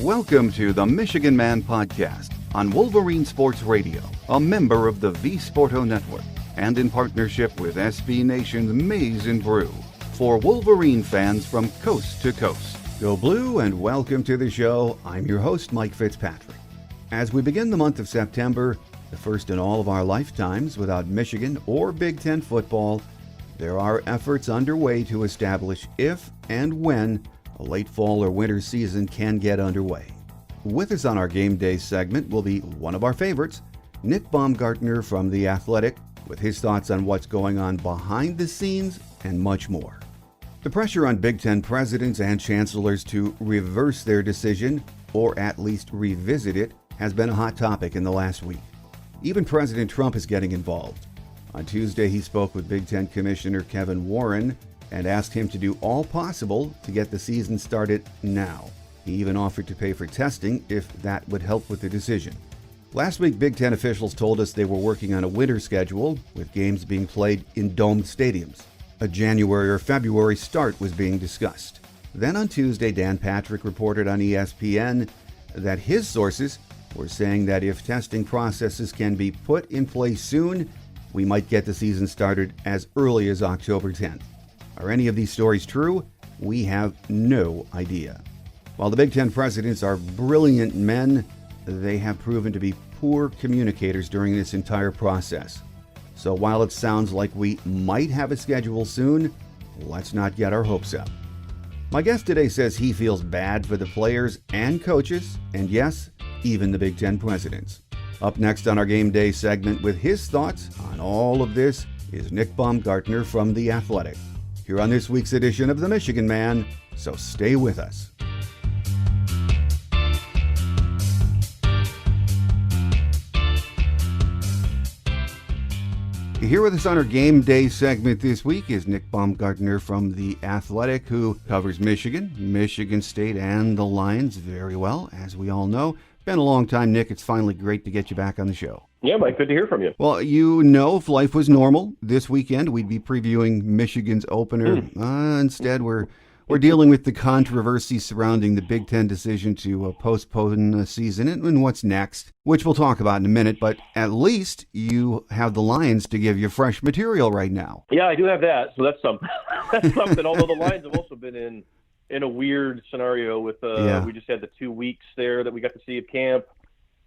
Welcome to the Michigan Man Podcast on Wolverine Sports Radio, a member of the V Sporto Network, and in partnership with SB Nation's Maize and Brew, for Wolverine fans from coast to coast. Go Blue and welcome to the show. I'm your host, Mike Fitzpatrick. As we begin the month of September, the first in all of our lifetimes without Michigan or Big Ten football, there are efforts underway to establish if and when a late fall or winter season can get underway. With us on our game day segment will be one of our favorites, Nick Baumgardner from The Athletic, with his thoughts on what's going on behind the scenes and much more. The pressure on Big Ten presidents and chancellors to reverse their decision, or at least revisit it, has been a hot topic in the last week. Even President Trump is getting involved. On Tuesday, he spoke with Big Ten Commissioner Kevin Warren and asked him to do all possible to get the season started now. He even offered to pay for testing if that would help with the decision. Last week, Big Ten officials told us they were working on a winter schedule, with games being played in domed stadiums. A January or February start was being discussed. Then on Tuesday, Dan Patrick reported on ESPN that his sources were saying that if testing processes can be put in place soon, we might get the season started as early as October 10th. Are any of these stories true? We have no idea. While the Big Ten presidents are brilliant men, they have proven to be poor communicators during this entire process. So while it sounds like we might have a schedule soon, let's not get our hopes up. My guest today says he feels bad for the players and coaches, and yes, even the Big Ten presidents. Up next on our Game Day segment with his thoughts on all of this is Nick Baumgardner from The Athletic, here on this week's edition of The Michigan Man, so stay with us. Here with us on our Game Day segment this week is Nick Baumgardner from The Athletic, who covers Michigan, Michigan State, and the Lions very well, as we all know. Been a long time, Nick. It's finally great to get you back on the show. Yeah, Mike, good to hear from you. Well, you know, if life was normal, this weekend we'd be previewing Michigan's opener. Instead, we're dealing with the controversy surrounding the Big Ten decision to postpone the season and what's next, which we'll talk about in a minute. But at least you have the Lions to give you fresh material right now. Yeah, I do have that, so that's something. That's something. Although the Lions have also been in a weird scenario with we just had the 2 weeks there that we got to see at camp.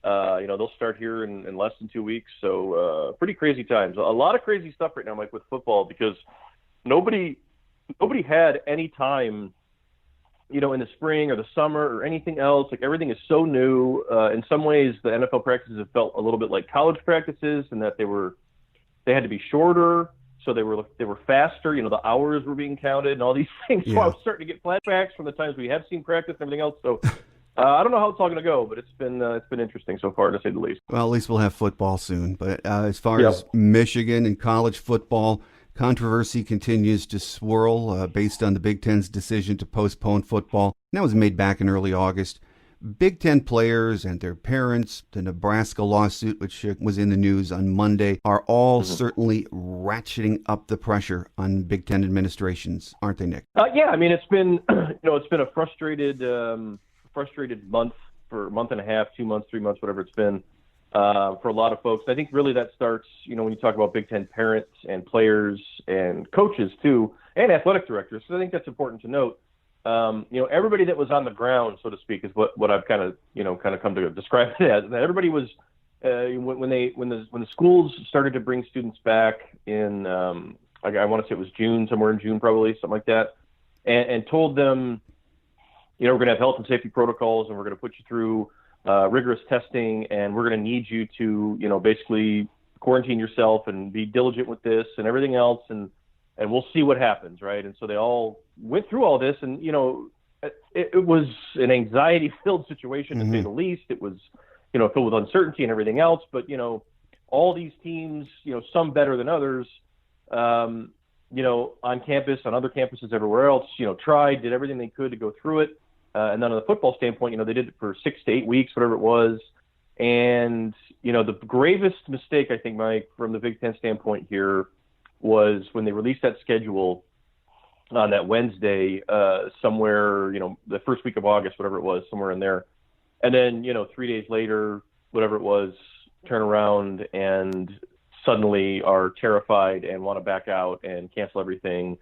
They'll start here in less than 2 weeks, so pretty crazy times. A lot of crazy stuff right now, Mike, with football, because nobody had any time, in the spring or the summer or anything else. Like, everything is so new. In some ways, the NFL practices have felt a little bit like college practices, in that they had to be shorter, so they were faster. The hours were being counted and all these things. Yeah. So I was starting to get flashbacks from the times we have seen practice and everything else. So I don't know how it's all going to go, but it's been interesting so far, to say the least. Well, at least we'll have football soon. But as far as Michigan and college football, controversy continues to swirl based on the Big Ten's decision to postpone football. That was made back in early August. Big Ten players and their parents, the Nebraska lawsuit, which was in the news on Monday, are all certainly ratcheting up the pressure on Big Ten administrations, aren't they, Nick? Yeah, I mean, it's been it's been a frustrated month, for a month and a half, 2 months, 3 months, whatever it's been, for a lot of folks. I think really that starts, when you talk about Big Ten parents and players and coaches too, and athletic directors. So I think that's important to note. Everybody that was on the ground, so to speak, is what I've kind of come to describe it as. That everybody was when the schools started to bring students back in, I want to say it was June, somewhere in June, probably something like that, and told them, we're going to have health and safety protocols, and we're going to put you through rigorous testing, and we're going to need you to, basically quarantine yourself and be diligent with this and everything else, and we'll see what happens, right? And so they all went through all this, and, it was an anxiety-filled situation, to say the least. It was, filled with uncertainty and everything else, but, all these teams, some better than others, on campus, on other campuses everywhere else, did everything they could to go through it. And then on the football standpoint, they did it for 6 to 8 weeks, whatever it was. And, the gravest mistake, I think, Mike, from the Big Ten standpoint here, was when they released that schedule on that Wednesday, somewhere, the first week of August, whatever it was, somewhere in there. And then, 3 days later, whatever it was, turn around and suddenly are terrified and want to back out and cancel everything.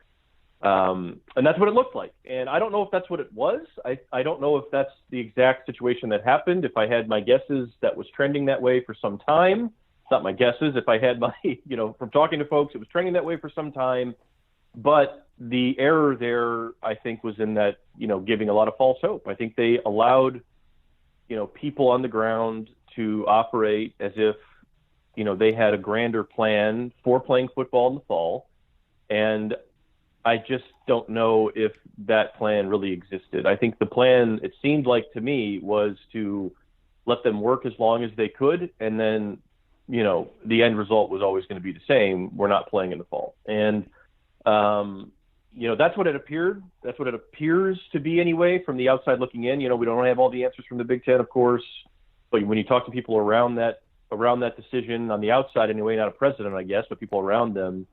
And that's what it looked like. And I don't know if that's what it was. I don't know if that's the exact situation that happened. If I had my guesses, that was trending that way for some time. It's not my guesses. If I had my, from talking to folks, it was trending that way for some time. But the error there, I think, was in that, giving a lot of false hope. I think they allowed, people on the ground to operate as if, they had a grander plan for playing football in the fall. And I just don't know if that plan really existed. I think the plan, it seemed like to me, was to let them work as long as they could. And then, the end result was always going to be the same. We're not playing in the fall. And, that's what it appeared. That's what it appears to be anyway, from the outside looking in. We don't have all the answers from the Big Ten, of course. But when you talk to people around that decision on the outside anyway, not a president, I guess, but people around them,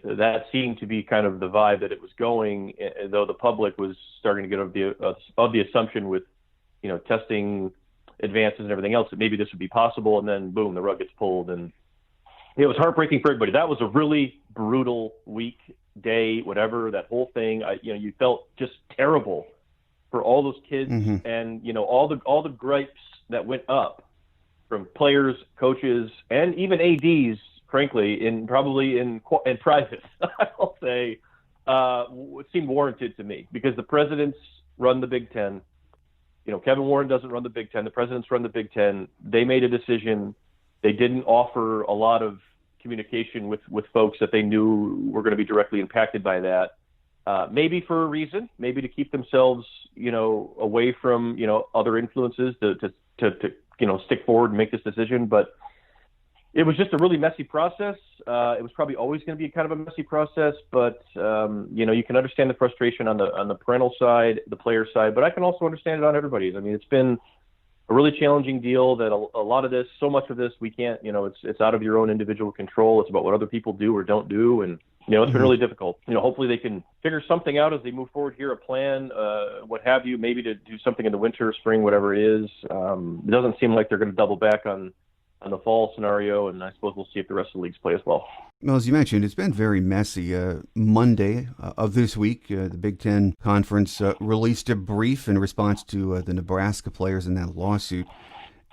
that seemed to be kind of the vibe that it was going, though the public was starting to get of the assumption with, testing advances and everything else, that maybe this would be possible. And then, boom, the rug gets pulled. And it was heartbreaking for everybody. That was a really brutal week, day, whatever, that whole thing. You felt just terrible for all those kids, and, all the gripes that went up from players, coaches, and even ADs, frankly, probably in private, I'll say, it seemed warranted to me, because the presidents run the Big Ten. Kevin Warren doesn't run the Big Ten. The presidents run the Big Ten. They made a decision. They didn't offer a lot of communication with folks that they knew were going to be directly impacted by that. Maybe for a reason, maybe to keep themselves, away from, other influences to stick forward and make this decision. But it was just a really messy process. It was probably always going to be kind of a messy process, but you can understand the frustration on the parental side, the player side, but I can also understand it on everybody's. I mean, it's been a really challenging deal that a lot of this, so much of this, we can't, it's out of your own individual control. It's about what other people do or don't do. And, it's been really difficult. Hopefully they can figure something out as they move forward here, a plan, what have you, maybe to do something in the winter, spring, whatever it is. It doesn't seem like they're going to double back on the fall scenario, and I suppose we'll see if the rest of the leagues play as well. Well, as you mentioned, it's been very messy. Monday of this week, the Big Ten Conference released a brief in response to the Nebraska players in that lawsuit.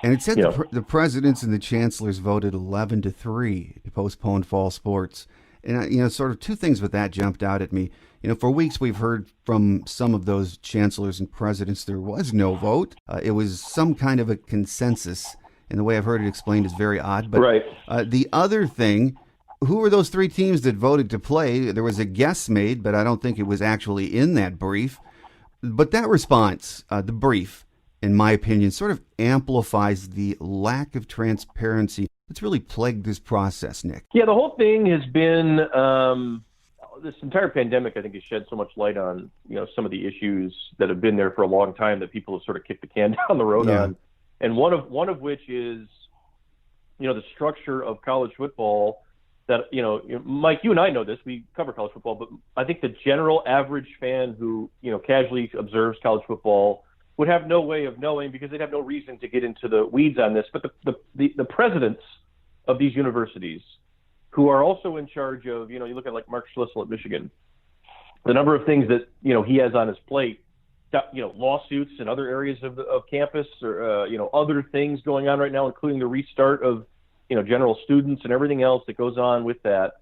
And it said the presidents and the chancellors voted 11-3 to postpone fall sports. And, sort of two things with that jumped out at me. For weeks we've heard from some of those chancellors and presidents there was no vote. It was some kind of a consensus. And the way I've heard it explained is very odd. But right. The other thing, who were those three teams that voted to play? There was a guess made, but I don't think it was actually in that brief. But that response, the brief, in my opinion, sort of amplifies the lack of transparency that's really plagued this process, Nick. Yeah, the whole thing has been, this entire pandemic, I think, has shed so much light on, some of the issues that have been there for a long time that people have sort of kicked the can down the road on. And one of which is, the structure of college football that, Mike, you and I know this, we cover college football, but I think the general average fan who, casually observes college football would have no way of knowing, because they'd have no reason to get into the weeds on this. But the presidents of these universities, who are also in charge of, you look at like Mark Schlissel at Michigan, the number of things that, he has on his plate, lawsuits in other areas of campus, or, other things going on right now, including the restart of, general students and everything else that goes on with that.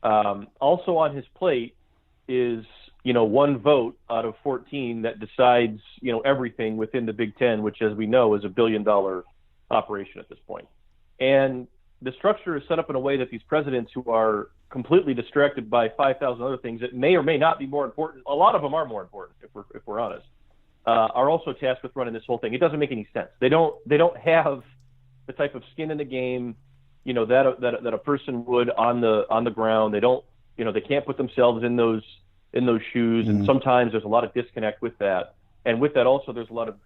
Also on his plate is, one vote out of 14 that decides, everything within the Big Ten, which, as we know, is $1 billion operation at this point. And the structure is set up in a way that these presidents, who are completely distracted by 5,000 other things that may or may not be more important, a lot of them are more important, if we're honest, are also tasked with running this whole thing. It doesn't make any sense. They don't have the type of skin in the game, that a person would on the ground. They don't, they can't put themselves in those shoes, and sometimes there's a lot of disconnect with that. And with that also, there's a lot of,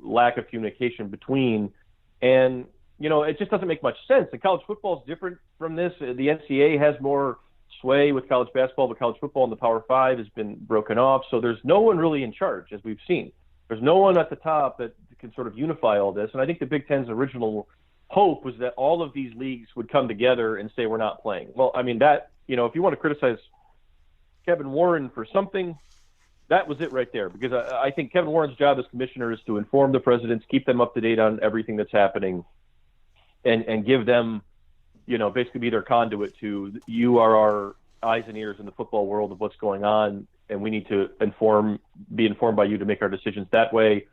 lack of communication between, and, it just doesn't make much sense. And college football is different from this. The NCAA has more sway with college basketball, but college football in the Power Five has been broken off. So there's no one really in charge, as we've seen. There's no one at the top that can sort of unify all this. And I think the Big Ten's original hope was that all of these leagues would come together and say, we're not playing. Well, I mean, that, if you want to criticize Kevin Warren for something, that was it right there. Because I think Kevin Warren's job as commissioner is to inform the presidents, keep them up to date on everything that's happening, and give them, basically be their conduit to, you are our eyes and ears in the football world of what's going on, and we need to be informed by you to make our decisions that way.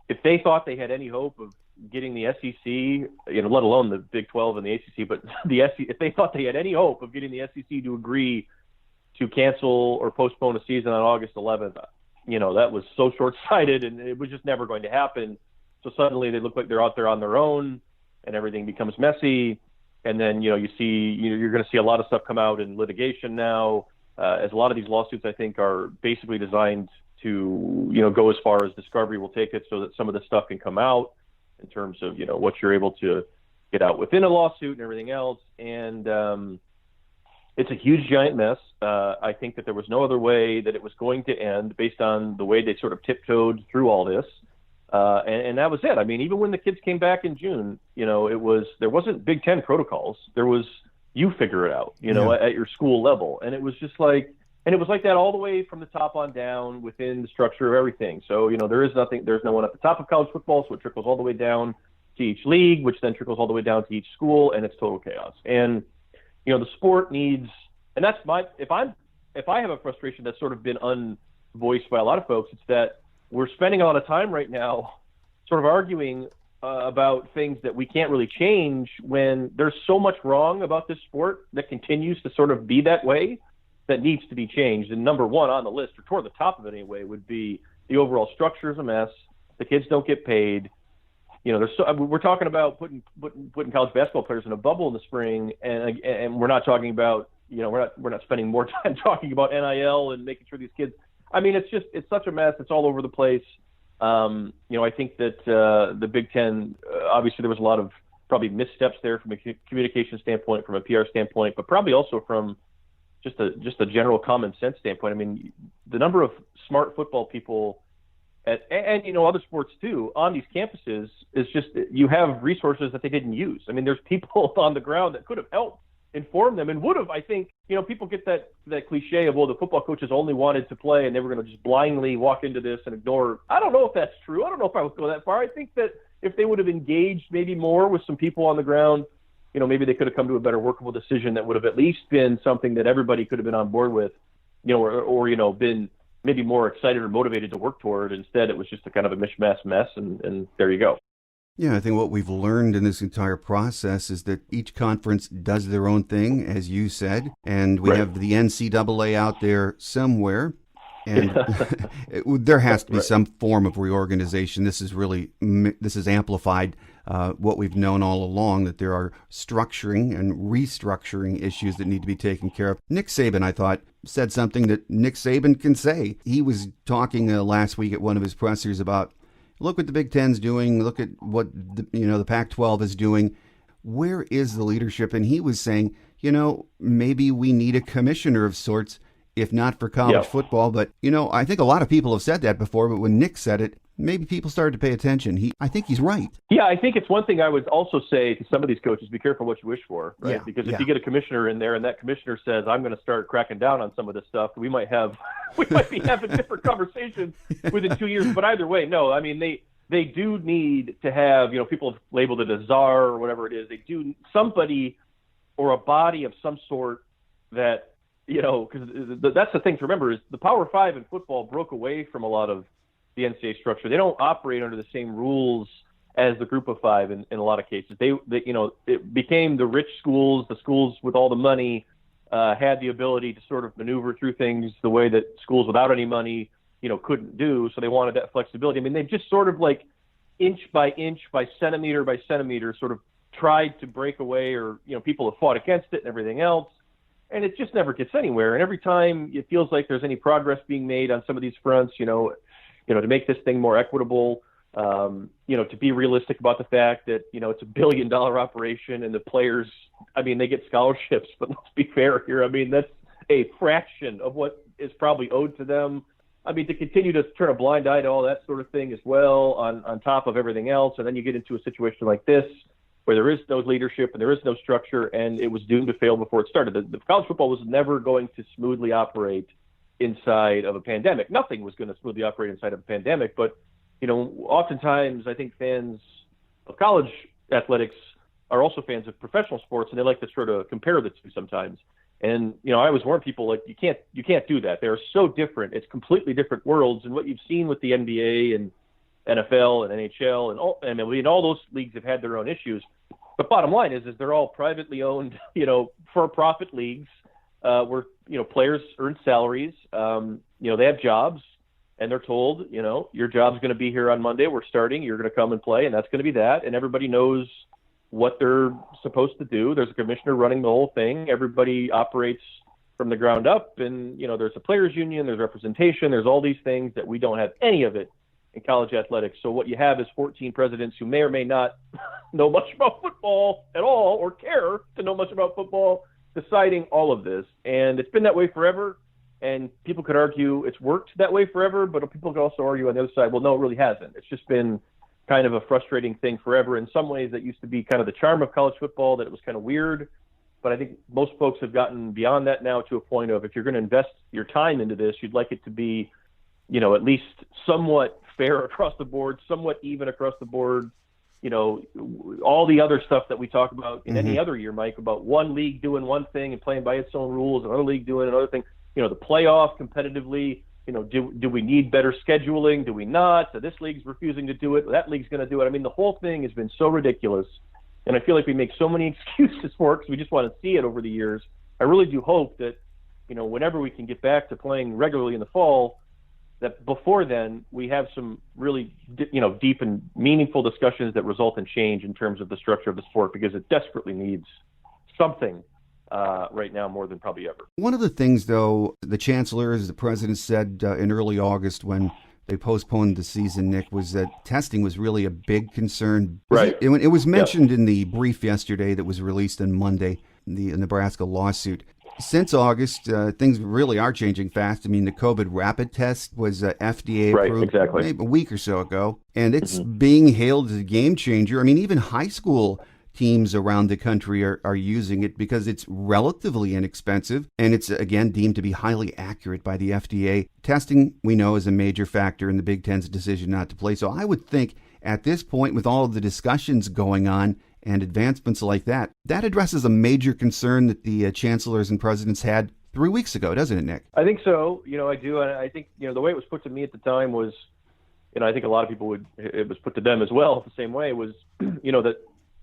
If they thought they had any hope of getting the SEC, let alone the Big 12 and the ACC, but the SEC, if they thought they had any hope of getting the SEC to agree to cancel or postpone a season on August 11th, that was so short-sighted, and it was just never going to happen. So suddenly they look like they're out there on their own, and everything becomes messy. And then, you're going to see a lot of stuff come out in litigation now, as a lot of these lawsuits, I think, are basically designed to, go as far as discovery will take it, so that some of this stuff can come out in terms of, what you're able to get out within a lawsuit and everything else. And it's a huge, giant mess. I think that there was no other way that it was going to end based on the way they sort of tiptoed through all this. And that was it. I mean, even when the kids came back in June, there wasn't Big Ten protocols. There was, you figure it out, at your school level. And it was just like, and it was like that all the way from the top on down within the structure of everything. So, there's no one at the top of college football, so it trickles all the way down to each league, which then trickles all the way down to each school, and it's total chaos. And, the sport needs, and that's if I have a frustration that's sort of been unvoiced by a lot of folks, it's that we're spending a lot of time right now sort of arguing about things that we can't really change when there's so much wrong about this sport that continues to sort of be that way, that needs to be changed. And number one on the list, or toward the top of it anyway, would be the overall structure is a mess. The kids don't get paid. We're talking about putting college basketball players in a bubble in the spring, and we're not talking about, we're not spending more time talking about NIL and making sure these kids. I mean, it's such a mess. It's all over the place. I think that the Big Ten, obviously there was a lot of probably missteps there from a communication standpoint, from a PR standpoint, but probably also from just a general common sense standpoint. I mean, the number of smart football people and other sports too on these campuses is just, you have resources that they didn't use. I mean, there's people on the ground that could have helped inform them and would have, I think, people get that cliche of, well, the football coaches only wanted to play and they were going to just blindly walk into this and ignore. I don't know if that's true. I don't know if I would go that far. I think that if they would have engaged maybe more with some people on the ground, maybe they could have come to a better workable decision that would have at least been something that everybody could have been on board with, or been maybe more excited or motivated to work toward. Instead, it was just a kind of a mishmash mess, and there you go. Yeah, I think what we've learned in this entire process is that each conference does their own thing, as you said, and we have the NCAA out there somewhere, and there has to be some form of reorganization. This is amplified what we've known all along, that there are structuring and restructuring issues that need to be taken care of. Nick Saban, I thought, said something that Nick Saban can say. He was talking last week at one of his pressers about, look what the Big Ten's doing. Look at what the Pac-12 is doing. Where is the leadership? And he was saying, maybe we need a commissioner of sorts, if not for college football. But, I think a lot of people have said that before. But when Nick said it, maybe people started to pay attention. I think he's right. Yeah, I think it's one thing I would also say to some of these coaches, be careful what you wish for, right? Yeah, because if you get a commissioner in there and that commissioner says, I'm going to start cracking down on some of this stuff, we might be having different conversations within 2 years. But either way, no, I mean, they do need to have, people have labeled it a czar or whatever it is. They do somebody or a body of some sort that, because that's the thing to remember is the Power Five in football broke away from a lot of the NCAA structure. They don't operate under the same rules as the Group of Five in a lot of cases. They it became the rich schools, the schools with all the money, had the ability to sort of maneuver through things the way that schools without any money, couldn't do. So they wanted that flexibility. I mean, they've just sort of like inch by centimeter by centimeter sort of tried to break away, or, people have fought against it and everything else. And it just never gets anywhere. And every time it feels like there's any progress being made on some of these fronts, to make this thing more equitable, to be realistic about the fact that, it's $1 billion operation and the players, I mean, they get scholarships, but let's be fair here. I mean, that's a fraction of what is probably owed to them. I mean, to continue to turn a blind eye to all that sort of thing as well on top of everything else. And then you get into a situation like this where there is no leadership and there is no structure, and it was doomed to fail before it started. The college football was never going to smoothly operate inside of a pandemic. Nothing was going to smoothly operate inside of a pandemic. But, oftentimes I think fans of college athletics are also fans of professional sports, and they like to sort of compare the two sometimes. And, I always warn people, like, you can't do that. They're so different. It's completely different worlds. And what you've seen with the NBA and NFL and NHL and all those leagues have had their own issues. But bottom line is they're all privately owned, for-profit leagues where, players earn salaries. They have jobs, and they're told, your job's going to be here on Monday. We're starting. You're going to come and play, and that's going to be that. And everybody knows what they're supposed to do. There's a commissioner running the whole thing. Everybody operates from the ground up, and there's a players union, there's representation, there's all these things that we don't have any of it in college athletics. So what you have is 14 presidents who may or may not know much about football at all or care to know much about football deciding all of this. And it's been that way forever. And people could argue it's worked that way forever, but people could also argue on the other side, well, no, it really hasn't. It's just been kind of a frustrating thing forever. In some ways, that used to be kind of the charm of college football, that it was kind of weird. But I think most folks have gotten beyond that now to a point of, if you're going to invest your time into this, you'd like it to be, at least somewhat fair across the board, somewhat even across the board. All the other stuff that we talk about in any other year, Mike, about one league doing one thing and playing by its own rules, another league doing another thing. The playoff competitively. Do we need better scheduling? Do we not? So this league's refusing to do it. That league's going to do it. I mean, the whole thing has been so ridiculous. And I feel like we make so many excuses for it because we just want to see it over the years. I really do hope that, whenever we can get back to playing regularly in the fall, that before then we have some really, deep and meaningful discussions that result in change in terms of the structure of the sport, because it desperately needs something right now more than probably ever. One of the things, though, the chancellor, the president, said in early August when they postponed the season, Nick, was that testing was really a big concern. Right. It was mentioned in the brief yesterday that was released on Monday, the Nebraska lawsuit. Since August, things really are changing fast. I mean, the COVID rapid test was FDA approved maybe a week or so ago, and it's being hailed as a game changer. I mean, even high school teams around the country are using it because it's relatively inexpensive, and it's, again, deemed to be highly accurate by the FDA. Testing, we know, is a major factor in the Big Ten's decision not to play. So I would think at this point, with all of the discussions going on and advancements like that, that addresses a major concern that the chancellors and presidents had 3 weeks ago, doesn't it, Nick? I think so. I do. And I think, the way it was put to me at the time was, I think a lot of people it was put to them as well the same way, was, that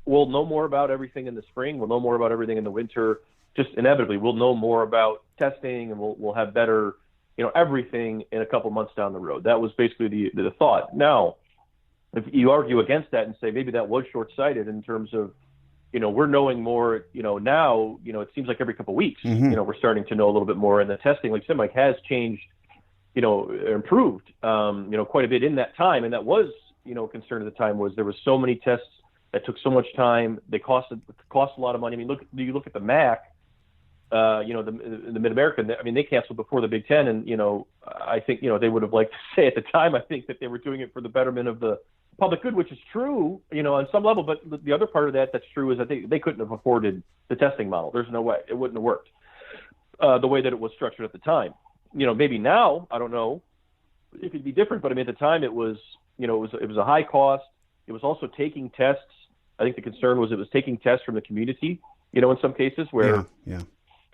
we'll know more about everything in the spring. We'll know more about everything in the winter. Just inevitably, we'll know more about testing, and we'll have better, everything in a couple months down the road. That was basically the thought. Now, if you argue against that and say maybe that was short-sighted in terms of, we're knowing more, now, it seems like every couple of weeks, we're starting to know a little bit more. And the testing, like you said, Mike, has changed, improved, quite a bit in that time. And that was, concern at the time, was there was so many tests that took so much time. They cost a lot of money. I mean, you look at the MAC, the Mid-American. I mean, they canceled before the Big Ten, and I think they would have liked to say at the time, I think, that they were doing it for the betterment of the public good, which is true, on some level. But the other part of that's true, is that they couldn't have afforded the testing model. There's no way it wouldn't have worked the way that it was structured at the time. Maybe now, I don't know if it'd be different, but I mean, at the time it was a high cost. It was also taking tests. I think the concern was it was taking tests from the community, in some cases where,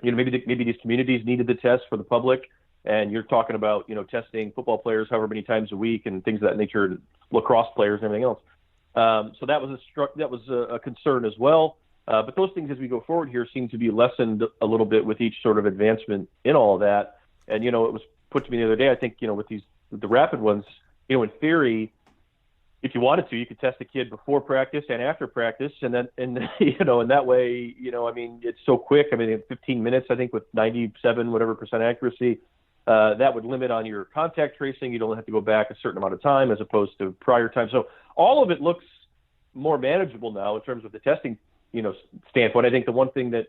maybe these communities needed the tests for the public. And you're talking about, testing football players however many times a week and things of that nature, lacrosse players and everything else. So that was a concern as well. But those things, as we go forward here, seem to be lessened a little bit with each sort of advancement in all of that. And, it was put to me the other day, I think, with the rapid ones, in theory, if you wanted to, you could test a kid before practice and after practice, and then, and that way, I mean, it's so quick. I mean, in 15 minutes, I think, with 97% accuracy, that would limit on your contact tracing. You'd only have to go back a certain amount of time as opposed to prior time. So all of it looks more manageable now in terms of the testing, standpoint. I think the one thing that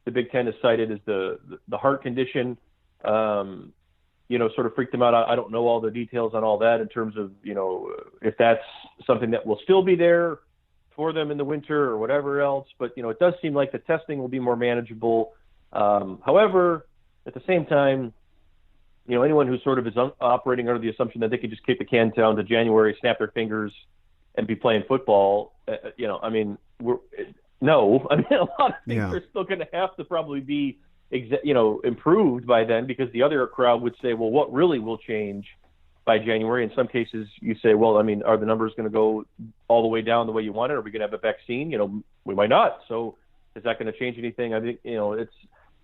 the Big Ten has cited is the heart condition. sort of freaked them out. I don't know all the details on all that in terms of, if that's something that will still be there for them in the winter or whatever else. But, it does seem like the testing will be more manageable. However, at the same time, anyone who sort of is operating under the assumption that they could just kick the can down to January, snap their fingers, and be playing football, no. I mean, a lot of things are still going to have to probably be, improved by then, because the other crowd would say, well, what really will change by January? In some cases, you say, well, I mean, are the numbers going to go all the way down the way you want it? Are we going to have a vaccine? We might not. So is that going to change anything? I think, it's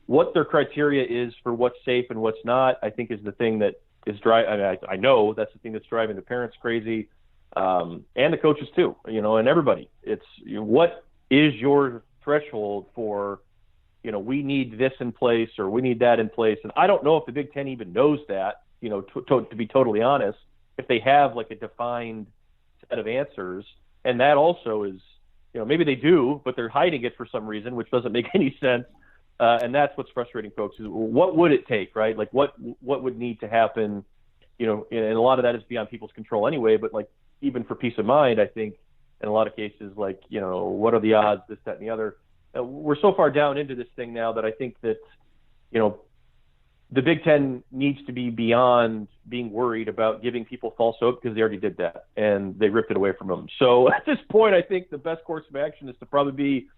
what their criteria is for what's safe and what's not, I think is the thing that is driving. I know that's the thing that's driving the parents crazy, and the coaches too, and everybody. It's what is your threshold for, we need this in place or we need that in place. And I don't know if the Big Ten even knows that, to be totally honest, if they have like a defined set of answers. And that also is, maybe they do, but they're hiding it for some reason, which doesn't make any sense. And that's what's frustrating folks is what would it take, right? Like what would need to happen, and a lot of that is beyond people's control anyway, but like even for peace of mind, I think in a lot of cases, like, what are the odds, this, that, and the other. We're so far down into this thing now that I think that, the Big Ten needs to be beyond being worried about giving people false hope, because they already did that and they ripped it away from them. So at this point, I think the best course of action is to probably be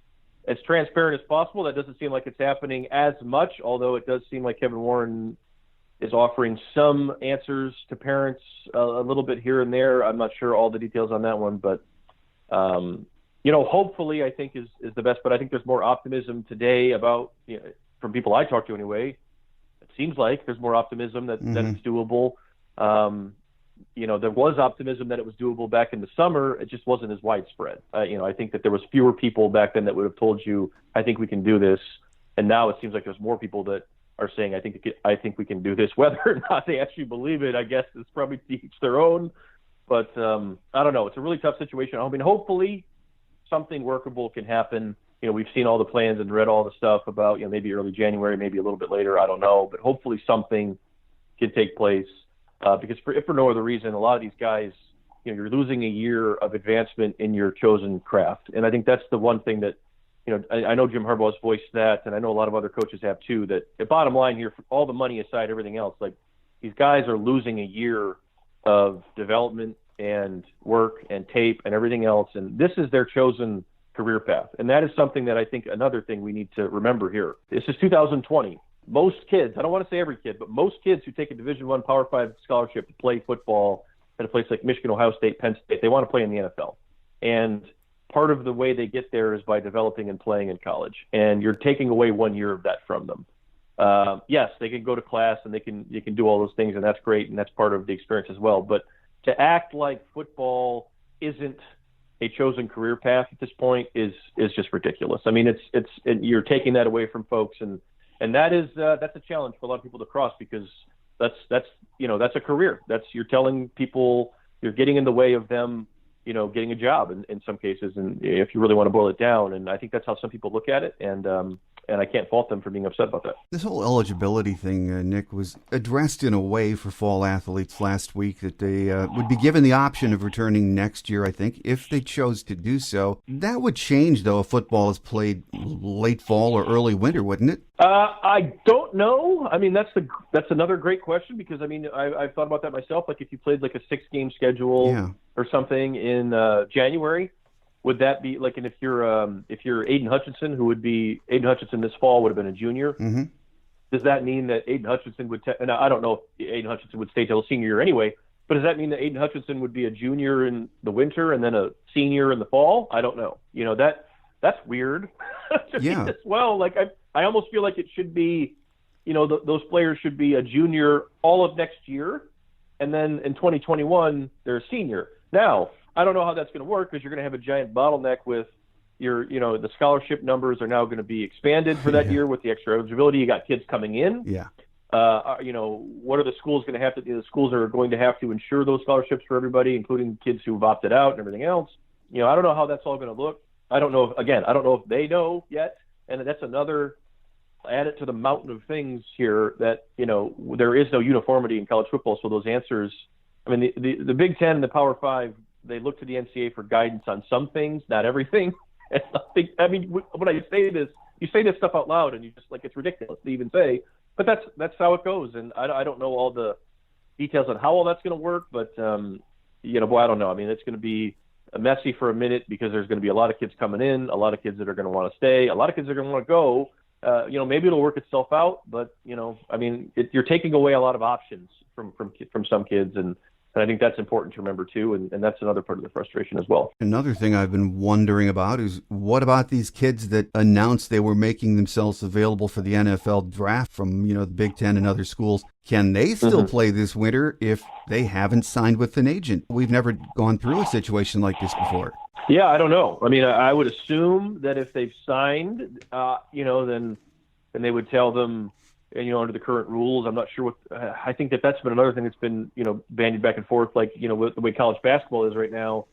as transparent as possible. That doesn't seem like it's happening as much, although it does seem like Kevin Warren is offering some answers to parents a little bit here and there. I'm not sure all the details on that one, but hopefully I think is the best. But I think there's more optimism today about, from people I talk to anyway, it seems like there's more optimism that it's doable. There was optimism that it was doable back in the summer. It just wasn't as widespread. I think that there was fewer people back then that would have told you, I think we can do this. And now it seems like there's more people that are saying, I think we can do this. Whether or not they actually believe it, I guess is probably to each their own. But I don't know. It's a really tough situation. I mean, hopefully something workable can happen. We've seen all the plans and read all the stuff about, maybe early January, maybe a little bit later. I don't know. But hopefully something can take place. Because if for no other reason, a lot of these guys, you're losing a year of advancement in your chosen craft. And I think that's the one thing that, I know Jim Harbaugh's voiced that, and I know a lot of other coaches have too, that the bottom line here, for all the money aside, everything else, like these guys are losing a year of development and work and tape and everything else. And this is their chosen career path. And that is something that I think another thing we need to remember here. This is 2020. Most kids, I don't want to say every kid, but most kids who take a Division I Power 5 scholarship to play football at a place like Michigan, Ohio State, Penn State, they want to play in the NFL. And part of the way they get there is by developing and playing in college. And you're taking away 1 year of that from them. Yes, they can go to class and you can do all those things, and that's great, and that's part of the experience as well. But to act like football isn't a chosen career path at this point is just ridiculous. I mean, you're taking that away from folks, and that's a challenge for a lot of people to cross, because that's a career. You're telling people, you're getting in the way of them, getting a job in some cases, and if you really want to boil it down. And I think that's how some people look at it, and I can't fault them for being upset about that. This whole eligibility thing, Nick, was addressed in a way for fall athletes last week, that they would be given the option of returning next year, I think, if they chose to do so. That would change, though, if football is played late fall or early winter, wouldn't it? I don't know. I mean, that's another great question, because, I mean, I've thought about that myself. Like, if you played like a 6-game schedule or something in January, would that be like, and if you're Aiden Hutchinson, Aiden Hutchinson this fall would have been a junior. Mm-hmm. Does that mean that Aiden Hutchinson and I don't know if Aiden Hutchinson would stay till a senior year anyway, but does that mean that Aiden Hutchinson would be a junior in the winter and then a senior in the fall? I don't know. That's weird to me as well. Like, I almost feel like it should be, those players should be a junior all of next year, and then in 2021 they're a senior. Now, I don't know how that's going to work, because you're going to have a giant bottleneck with your, the scholarship numbers are now going to be expanded for that year with the extra eligibility. You got kids coming in. Yeah. What are the schools going to have to do? The schools are going to have to ensure those scholarships for everybody, including kids who've opted out and everything else. I don't know how that's all going to look. I don't know if they know yet. And that's another add it to the mountain of things here that, there is no uniformity in college football. So those answers, I mean, the Big Ten and the Power Five, they look to the NCAA for guidance on some things, not everything. And I mean, when I say this, you say this stuff out loud and you just like, it's ridiculous to even say, but that's how it goes. And I don't know all the details on how all that's going to work, but, boy, I don't know. I mean, it's going to be messy for a minute because there's going to be a lot of kids coming in, a lot of kids that are going to want to stay, a lot of kids that are going to want to go. Maybe it'll work itself out, but I mean, you're taking away a lot of options from some kids, and I think that's important to remember too, and that's another part of the frustration as well. Another thing I've been wondering about is what about these kids that announced they were making themselves available for the NFL draft from the Big Ten and other schools? Can they still play this winter if they haven't signed with an agent? We've never gone through a situation like this before. Yeah, I don't know. I mean, I would assume that if they've signed, then they would tell them, under the current rules. I'm not sure what. I think that's been another thing that's been, bandied back and forth, like, with the way college basketball is right now.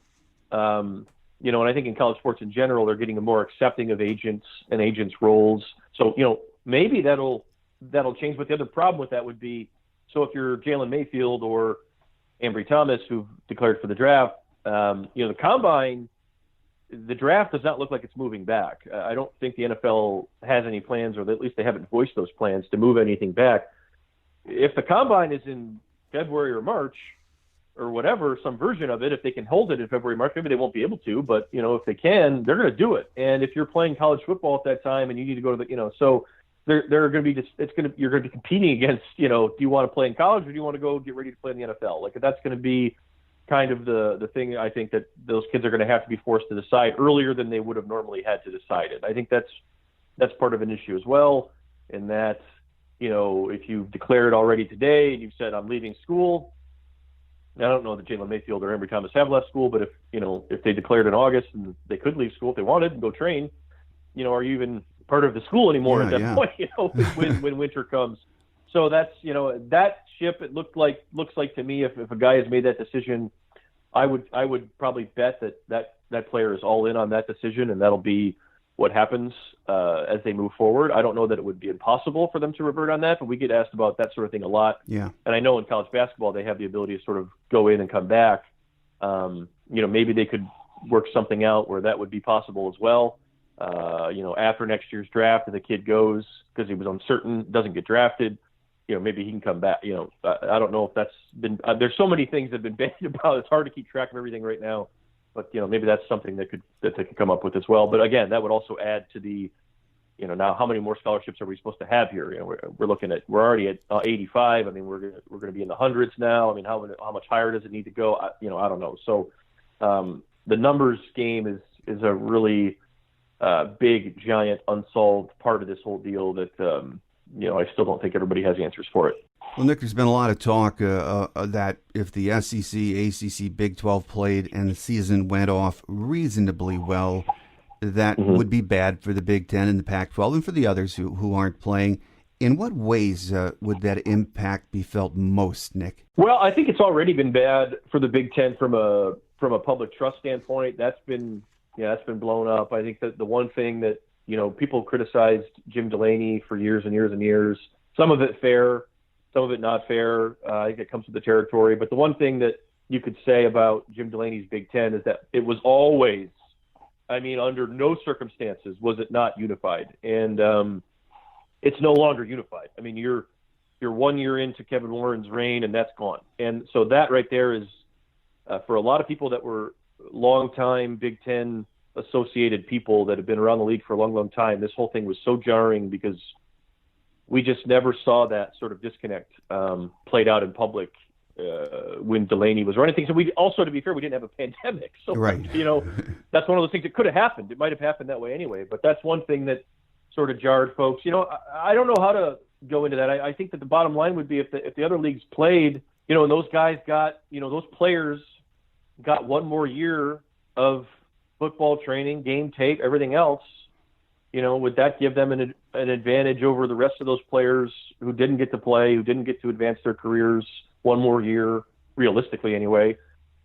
And I think in college sports in general, they're getting more accepting of agents and agents' roles. So, maybe that'll change. But the other problem with that would be, so if you're Jalen Mayfield or Ambry Thomas, who've declared for the draft, the combine, the draft does not look like it's moving back. I don't think the NFL has any plans, or at least they haven't voiced those plans to move anything back. If the combine is in February or March or whatever, some version of it, if they can hold it in February, March, maybe they won't be able to, but if they can, they're going to do it. And if you're playing college football at that time and you need to go to the, so they're going to be you're going to be competing against, do you want to play in college or do you want to go get ready to play in the NFL? Like, that's going to be kind of the thing. I think that those kids are going to have to be forced to decide earlier than they would have normally had to decide it. I think that's part of an issue as well. And that, if you've declared already today and you've said, I'm leaving school, I don't know that Jalen Mayfield or Ambry Thomas have left school, but if they declared in August and they could leave school if they wanted and go train, are you even part of the school anymore at that point, when winter comes? So that's, that ship, it looks like to me, if a guy has made that decision, I would probably bet that player is all in on that decision, and that'll be what happens as they move forward. I don't know that it would be impossible for them to revert on that, but we get asked about that sort of thing a lot. Yeah. And I know in college basketball, they have the ability to sort of go in and come back. Maybe they could work something out where that would be possible as well. After next year's draft, if the kid goes because he was uncertain, doesn't get drafted, maybe he can come back. I don't know if that's been there's so many things that have been bandied about. It's hard to keep track of everything right now, but maybe that's something that they could come up with as well. But again, that would also add to the, now how many more scholarships are we supposed to have here? We're already at 85. I mean, we're going to be in the hundreds now. I mean, how much higher does it need to go? I don't know. So the numbers game is a really big, giant, unsolved part of this whole deal that, I still don't think everybody has answers for it. Well, Nick, there's been a lot of talk that if the SEC, ACC, Big 12 played and the season went off reasonably well, that would be bad for the Big 10 and the Pac-12 and for the others who aren't playing. In what ways would that impact be felt most, Nick? Well, I think it's already been bad for the Big 10 from a public trust standpoint. That's been blown up. I think that the one thing that, people criticized Jim Delaney for years and years and years, some of it fair, some of it not fair. I think it comes with the territory. But the one thing that you could say about Jim Delaney's Big 10 is that it was always, under no circumstances was it not unified. And it's no longer unified. I mean, you're 1 year into Kevin Warren's reign, and that's gone. And so that right there is, for a lot of people that were longtime Big Ten associated people that have been around the league for a long, long time, this whole thing was so jarring because we just never saw that sort of disconnect played out in public when Delaney was running things. And we also, to be fair, we didn't have a pandemic. So, right. That's one of those things that could have happened. It might have happened that way anyway, but that's one thing that sort of jarred folks. I don't know how to go into that. I think that the bottom line would be if the other leagues played, and those guys got, those players got one more year of football training, game tape, everything else, would that give them an advantage over the rest of those players who didn't get to play, who didn't get to advance their careers one more year, realistically anyway?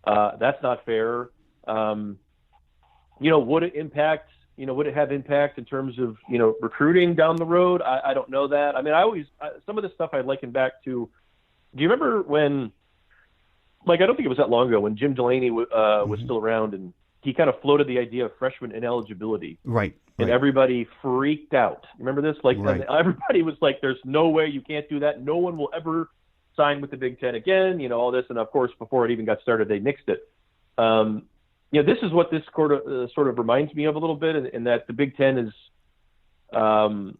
That's not fair. Would it impact would it have impact in terms of, recruiting down the road? I don't know that. I mean, some of this stuff I liken back to, do you remember when, like, I don't think it was that long ago when Jim Delaney was still around, and he kind of floated the idea of freshman ineligibility. Right. And everybody freaked out. Remember this? Like, right. Everybody was like, there's no way, you can't do that. No one will ever sign with the Big Ten again, all this. And of course, before it even got started, they nixed it. This is what this sort of reminds me of a little bit, in that the Big Ten is, kind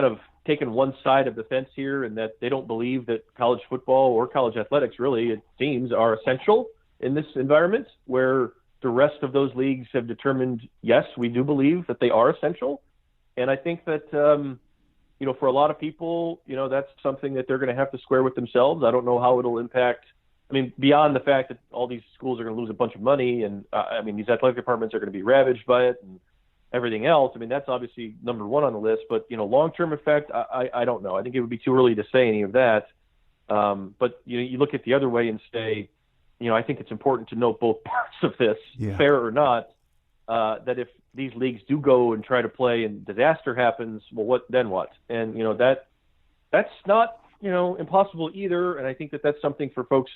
of taken one side of the fence here, and that they don't believe that college football or college athletics, really, it seems, are essential in this environment, where the rest of those leagues have determined, yes, we do believe that they are essential. And I think that, for a lot of people, that's something that they're going to have to square with themselves. I don't know how it'll impact. I mean, beyond the fact that all these schools are going to lose a bunch of money, and these athletic departments are going to be ravaged by it and everything else. I mean, that's obviously number one on the list. But, long-term effect, I don't know. I think it would be too early to say any of that. But, you look at the other way and say, I think it's important to note both parts of this, fair or not, that if these leagues do go and try to play and disaster happens, well, what? And, that's not, impossible either. And I think that that's something for folks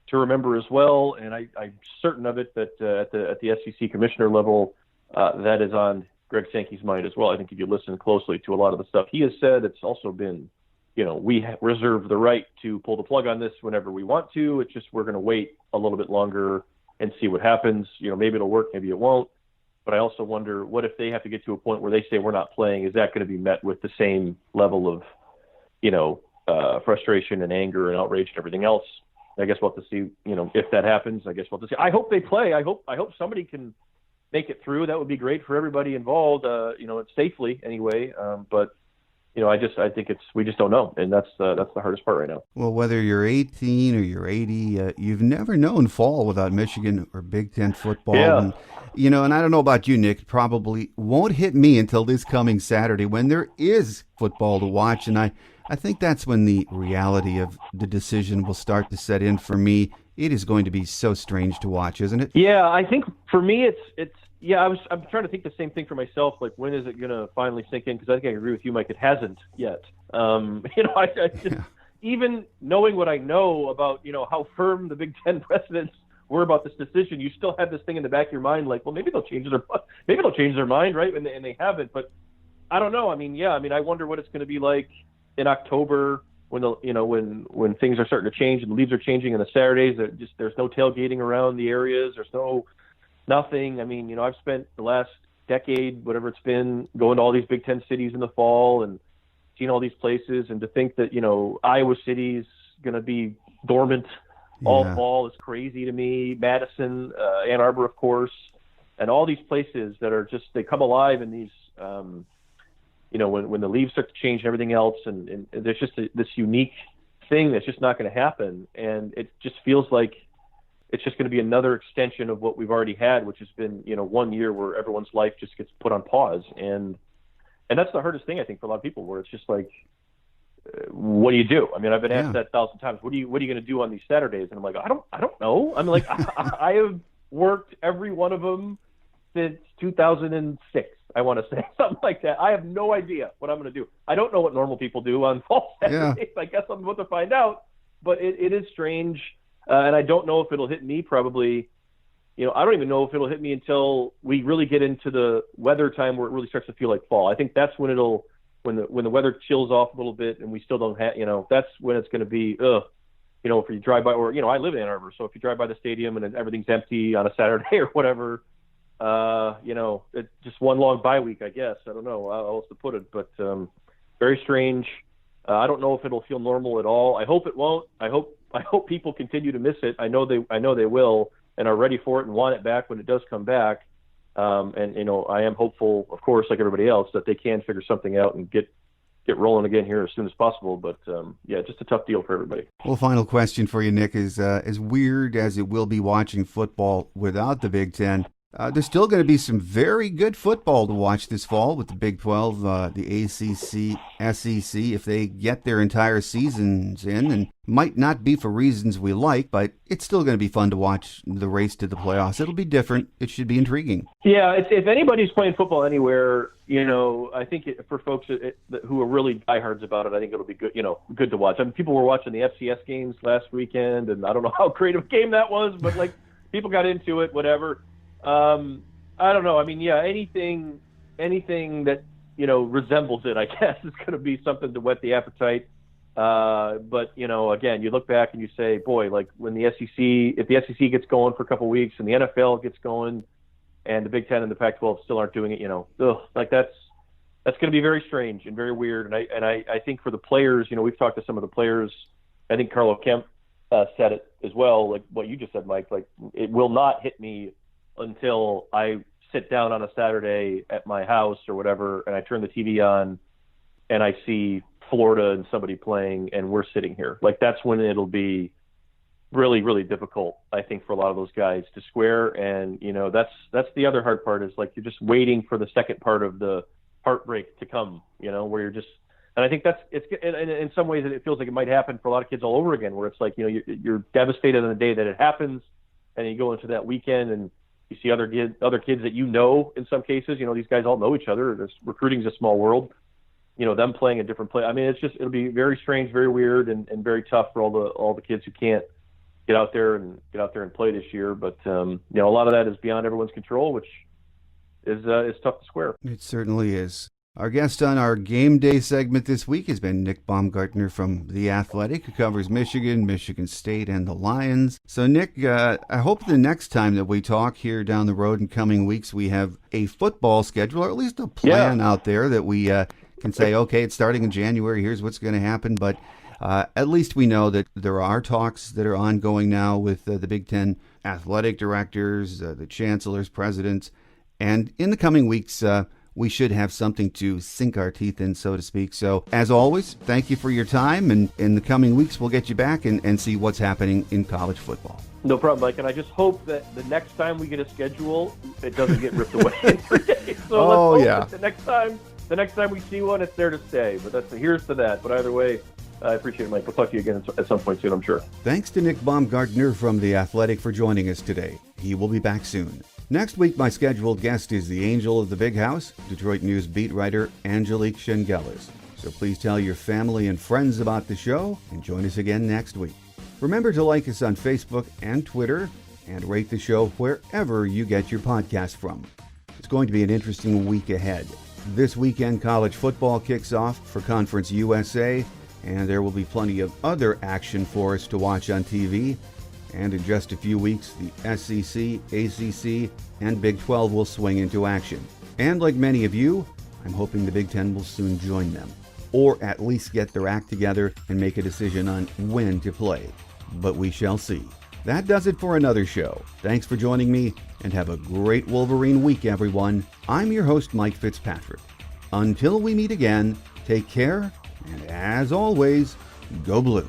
to remember as well. And I'm certain of it that at the SEC commissioner level, that is on Greg Sankey's mind as well. I think if you listen closely to a lot of the stuff he has said, it's also been, we reserve the right to pull the plug on this whenever we want to. It's just we're going to wait a little bit longer and see what happens. Maybe it'll work, maybe it won't. But I also wonder, what if they have to get to a point where they say we're not playing? Is that going to be met with the same level of, frustration and anger and outrage and everything else? I guess we'll have to see, if that happens. I guess we'll have to see. I hope they play. I hope somebody can make it through. That would be great for everybody involved, safely anyway. But I think we just don't know, and that's the hardest part right now. Well, whether you're 18 or you're 80, you've never known fall without Michigan or Big Ten football. Yeah. And, and I don't know about you, Nick, probably won't hit me until this coming Saturday when there is football to watch, and I think that's when the reality of the decision will start to set in for me. It is going to be so strange to watch, isn't it? Yeah, I think for me it's. Yeah, I'm trying to think the same thing for myself. Like, when is it going to finally sink in? Because I think I agree with you, Mike. It hasn't yet. I just, even knowing what I know about, how firm the Big Ten presidents were about this decision, you still have this thing in the back of your mind, like, well, maybe they'll change their mind, right? And they haven't. But I don't know. I wonder what it's going to be like in October when when things are starting to change and the leaves are changing on the Saturdays. There's no tailgating around the areas. There's nothing. I've spent the last decade, whatever it's been, going to all these Big Ten cities in the fall and seeing all these places. And to think that, Iowa City's going to be dormant all fall is crazy to me. Madison, Ann Arbor, of course, and all these places that are just, they come alive in these, when the leaves start to change and everything else. And there's just this unique thing that's just not going to happen. And it just feels like it's just going to be another extension of what we've already had, which has been, 1 year where everyone's life just gets put on pause. And that's the hardest thing, I think, for a lot of people, where it's just like, what do you do? I've been asked that 1,000 times. What are you going to do on these Saturdays? And I'm like, I don't know. I have worked every one of them since 2006. I want to say something like that. I have no idea what I'm going to do. I don't know what normal people do on fall Saturdays. I guess I'm about to find out, but it is strange. And I don't know if it'll hit me probably, I don't even know if it'll hit me until we really get into the weather time where it really starts to feel like fall. I think that's when when the weather chills off a little bit and we still don't have, that's when it's going to be, if you drive by, or, I live in Ann Arbor. So if you drive by the stadium and everything's empty on a Saturday or whatever, it's just one long bye week, I guess. I don't know how else to put it, but very strange. I don't know if it'll feel normal at all. I hope it won't. I hope people continue to miss it. I know they will and are ready for it and want it back when it does come back. I am hopeful, of course, like everybody else, that they can figure something out and get rolling again here as soon as possible. But just a tough deal for everybody. Well, final question for you, Nick, is as weird as it will be watching football without the Big Ten, There's still going to be some very good football to watch this fall with the Big 12, the ACC, SEC, if they get their entire seasons in, and might not be for reasons we like, but it's still going to be fun to watch the race to the playoffs. It'll be different. It should be intriguing. Yeah, if anybody's playing football anywhere, I think for folks who are really diehards about it, I think it'll be good, good to watch. I mean, people were watching the FCS games last weekend, and I don't know how great of a game that was, but people got into it, whatever. I don't know. I mean, yeah, anything that, resembles it, I guess, is going to be something to whet the appetite. But, again, you look back and you say, boy, when if the SEC gets going for a couple of weeks and the NFL gets going and the Big Ten and the Pac-12 still aren't doing it, that's going to be very strange and very weird. And I think for the players, we've talked to some of the players. I think Carlo Kemp said it as well, like what you just said, Mike. It will not hit me until I sit down on a Saturday at my house or whatever, and I turn the TV on and I see Florida and somebody playing and we're sitting here. That's when it'll be really, really difficult, I think, for a lot of those guys to square. And, that's the other hard part is you're just waiting for the second part of the heartbreak to come, where you're just, and I think in some ways it feels like it might happen for a lot of kids all over again, where it's you're devastated on the day that it happens, and you go into that weekend and you see other kids that in some cases, these guys all know each other. Recruiting is a small world. Them playing a different play. I mean, it'll be very strange, very weird, and very tough for all the kids who can't get out there and play this year. But a lot of that is beyond everyone's control, which is tough to square. It certainly is. Our guest on our Game Day segment this week has been Nick Baumgardner from The Athletic, who covers Michigan, Michigan State, and the Lions. So, Nick, I hope the next time that we talk here down the road in coming weeks, we have a football schedule, or at least a plan out there that we can say, okay, it's starting in January, here's what's going to happen. But at least we know that there are talks that are ongoing now with the Big Ten athletic directors, the chancellors, presidents, and in the coming weeks, we should have something to sink our teeth in, so to speak. So, as always, thank you for your time, and in the coming weeks, we'll get you back and see what's happening in college football. No problem, Mike, and I just hope that the next time we get a schedule, it doesn't get ripped away in 3 days. So let's hope that the next time we see one, it's there to stay. But here's to that. But either way, I appreciate it, Mike. We'll talk to you again at some point soon, I'm sure. Thanks to Nick Baumgardner from The Athletic for joining us today. He will be back soon. Next week, my scheduled guest is the angel of the big house, Detroit News beat writer Angelique Schengelis. So please tell your family and friends about the show and join us again next week. Remember to like us on Facebook and Twitter and rate the show wherever you get your podcast from. It's going to be an interesting week ahead. This weekend, college football kicks off for Conference USA, and there will be plenty of other action for us to watch on TV. And in just a few weeks, the SEC, ACC, and Big 12 will swing into action. And like many of you, I'm hoping the Big 10 will soon join them, or at least get their act together and make a decision on when to play. But we shall see. That does it for another show. Thanks for joining me, and have a great Wolverine week, everyone. I'm your host, Mike Fitzpatrick. Until we meet again, take care, and as always, go blue.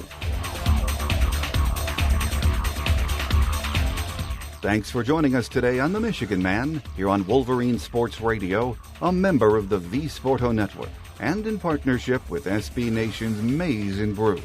Thanks for joining us today on The Michigan Man, here on Wolverine Sports Radio, a member of the V Sporto Network, and in partnership with SB Nation's Maize and Brew.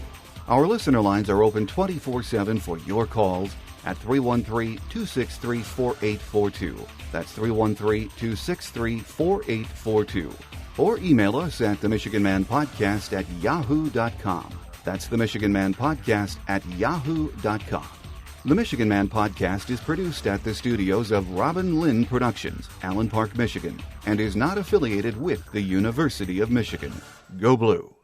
Our listener lines are open 24/7 for your calls at 313-263-4842. That's 313-263-4842. Or email us at themichiganmanpodcast@yahoo.com. That's themichiganmanpodcast@yahoo.com. The Michigan Man Podcast is produced at the studios of Robin Lynn Productions, Allen Park, Michigan, and is not affiliated with the University of Michigan. Go Blue!